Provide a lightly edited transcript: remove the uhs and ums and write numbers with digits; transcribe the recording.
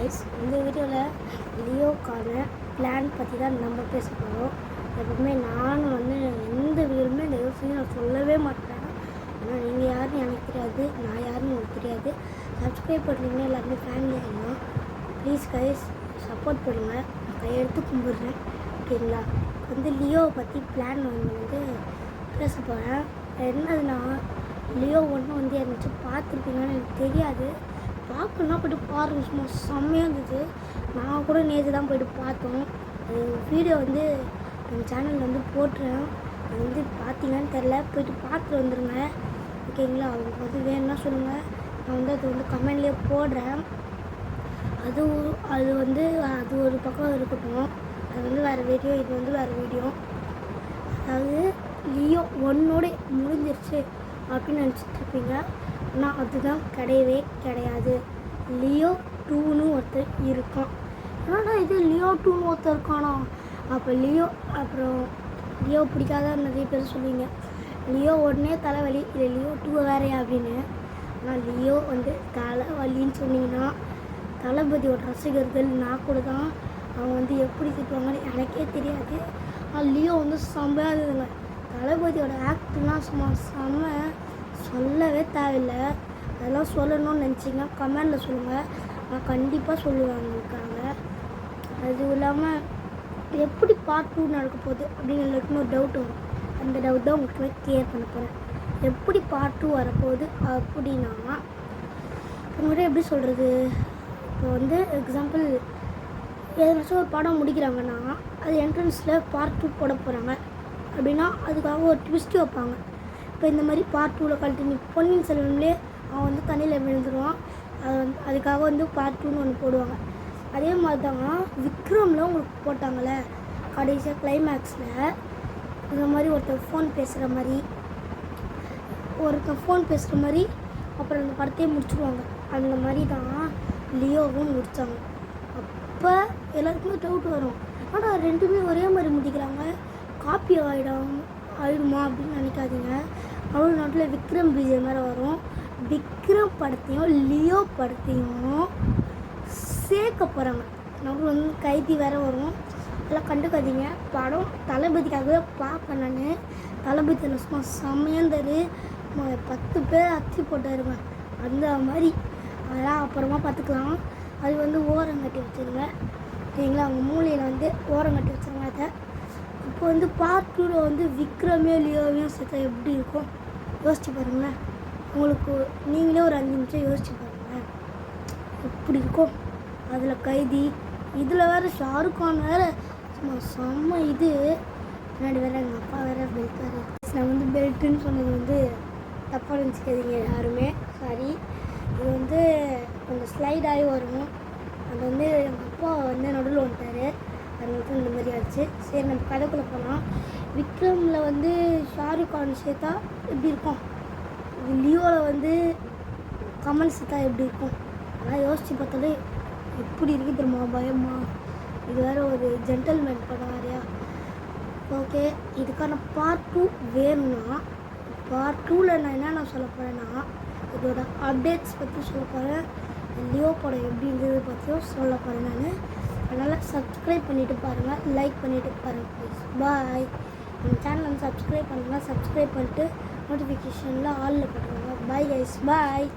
Guys, இந்த வீடியோவில் லியோக்கான plan பற்றி தான் நம்ம பேச போகிறோம். எப்பவுமே நானும் எந்த வீடியோலுமே இந்த யோசனையை நான் சொல்லவே மாட்டேன். ஆனால் நீங்கள் யாருன்னு எனக்கு தெரியாது, நான் யாருன்னு உங்களுக்கு தெரியாது. சப்ஸ்கிரைப் பண்ணுறீங்கன்னா எல்லாருமே ஃபேமிலி ஆகிடலாம். ப்ளீஸ் கைஸ், சப்போர்ட் பண்ணுங்கள். நான் கையெடுத்து கும்பிட்றேன், ஓகேங்களா? லியோவை பற்றி பிளான் பேச போகிறேன். என்னதுன்னா, லியோ ஒன்று யாராச்சும் பார்த்துருப்பீங்கன்னு எனக்கு தெரியாது. பார்க்கணுன்னா போய்ட்டு பாருங்க, சும்மா செம்மையாக இருந்துச்சு. நான் கூட நேற்று தான் போய்ட்டு பார்த்தோம். வீடியோ நம்ம சேனலில் போட்டுறேன். அது பார்த்தீங்கன்னு தெரில, போய்ட்டு பார்த்துட்டு வந்துடுங்க, ஓகேங்களா? அவங்களுக்கு வேணும்னா சொல்லுங்கள், நான் அது கமெண்ட்லேயே போடுறேன். அது அது ஒரு பக்கம் இருக்கட்டும். அது வேறு வீடியோ, இது வேறு வீடியோ. அதாவது லியோ ஒன்னோட முடிஞ்சிருச்சு அப்படின்னு நினச்சிட்ருப்பீங்க. ஆனால் அதுதான் கிடையவே கிடையாது. லியோ 2ன்னு ஒருத்தர் இருக்கான். என்னடா இது லியோ 2ன்னு ஒருத்தர் இருக்கானா? அப்போ அப்புறம் லியோ பிடிக்காத நிறைய பேர் சொல்லுவீங்க, லியோ உடனே தலைவலி, இல்லை லியோ 2 வேறையா அப்படின்னு. ஆனால் லியோ தலைவலின்னு சொன்னீங்கன்னா தளபதியோட ரசிகர்கள் நான் கூட தான். அவங்க எப்படி திட்டுவாங்கன்னு எனக்கே தெரியாது. ஆனால் லியோ செம்மையாக இருந்ததுங்க. தளபதியோட ஆக்ட்லாம் சும்மா செம்ம, சொல்லவே தேவையில்லை. அதெல்லாம் சொல்லணும்னு நினச்சிங்கன்னா கமெண்டில் சொல்லுங்கள், நான் கண்டிப்பாக சொல்லுவேன் உங்களுக்காக. அதுவும் இல்லாமல் எப்படி பார்ட் 2 நடக்க போகுது அப்படின்னு எல்லாருக்குமே ஒரு டவுட் வரும். அந்த டவுட் தான் உங்களுக்கு கிளியர் பண்ண போகிறேன். எப்படி பார்ட் 2 வரப்போகுது அப்படின்னா, உங்கள்கிட்ட எப்படி சொல்கிறது, இப்போ எக்ஸாம்பிள் ஏதாச்சும் ஒரு படம் முடிக்கிறாங்கன்னா அது என்ட்ரன்ஸில் பார்ட் 2 போட போகிறாங்க அப்படின்னா அதுக்காக ஒரு ட்விஸ்ட் வைப்பாங்க. இப்போ இந்த மாதிரி பார்ட் 2ல் கழட்டி பொன்னியின் செல்வன்லேயே அவன் தண்ணியில் விழுந்துருவான். அதுக்காக பார்ட் 2ன்னு ஒன்று போடுவாங்க. அதே மாதிரி தான் விக்ரமில் உங்களுக்கு போட்டாங்களே கடைசியாக கிளைமேக்ஸில், இந்த மாதிரி ஒருத்தர் ஃபோன் பேசுகிற மாதிரி அப்புறம் அந்த படத்தையே முடிச்சுடுவாங்க. அந்த மாதிரி தான் லியோவும் முடித்தாங்க. அப்போ எல்லாருக்குமே டவுட் வரும், ஆனால் ரெண்டுமே ஒரே மாதிரி முடிக்கிறாங்க, காப்பி ஆகிடுமா அப்படின்னு நினைக்காதீங்க. அவ்வளோ நாட்டில் விக்ரம் விஜய் மாதிரி வரும். விக்ரம் படத்தையும் லியோ படத்தையும் சேர்க்க போகிறாங்க. நம்ம கைதி வேறு வரும், அதெல்லாம் கண்டுக்காதீங்க. படம் தளபதிக்காகவே பார்ப்பேன் நான். தளபதி சும்மா செம்மையாந்தாரு, 10 பேர் அச்சு போட்டாருங்க. அந்த மாதிரி அதெல்லாம் அப்புறமா பார்த்துக்கலாம். அது ஓரம் கட்டி வச்சுருங்க, சரிங்களா? அவங்க மூலையில் ஓரம் கட்டி வச்சுருங்க. அதை இப்போ பார்ட் 2ல் விக்ரமே லியோவையும் சேர்த்தா எப்படி இருக்கும் யோசிச்சு பாருங்களேன். உங்களுக்கு நீங்களே ஒரு 5 நிமிஷம் யோசிச்சு பாருங்களேன் எப்படி இருக்கும். அதில் கைதி, இதில் வேறு ஷாருக்கான் வேறு சும்மா செம்ம. பின்னாடி வேறு எங்கள் அப்பா வேறு பெல்ட் வேறு. நான் பெல்ட்டுன்னு சொன்னது தப்பாக நினச்சிக்காதீங்க யாருமே, சாரி. இது கொஞ்சம் ஸ்லைட் ஆகி வரும். அது எங்கள் அப்பா நடுவில் வந்துட்டார், அதனால இந்த மாதிரி ஆச்சு. சரி, நம்ம கதைக்குள்ளே போகலாம். விக்ரமில் ஷாருக்கான் சேர்த்தா எப்படி இருக்கும், லியோவில் கமல் சேர்த்தா எப்படி இருக்கும், அதெல்லாம் யோசித்து பார்த்தாலே எப்படி இருக்குது தெரியுமா, பயமா. இது வேறு ஒரு ஜென்டல்மேன் படம் வேறையா. ஓகே, இதுக்கான பார்ட் 2 வேணும்னா பார்ட் 2ல் நான் என்னென்ன சொல்ல போகிறேன்னா, இதோட அப்டேட்ஸ் பற்றி சொல்ல போகிறேன், லியோ படம் எப்படி இருந்தது பற்றியும் சொல்ல போகிறேன் நான். அதனால் சப்ஸ்கிரைப் பண்ணிவிட்டு பாருங்கள், லைக் பண்ணிவிட்டு பாருங்கள் ப்ளீஸ். பாய். நம்ம சேனல் சப்ஸ்கிரைப் பண்ணுங்கள், சப்ஸ்கிரைப் பண்ணிட்டு நோட்டிஃபிகேஷனில் ஆலில் போட்டுருவாங்க. பாய் கைஸ், பாய்.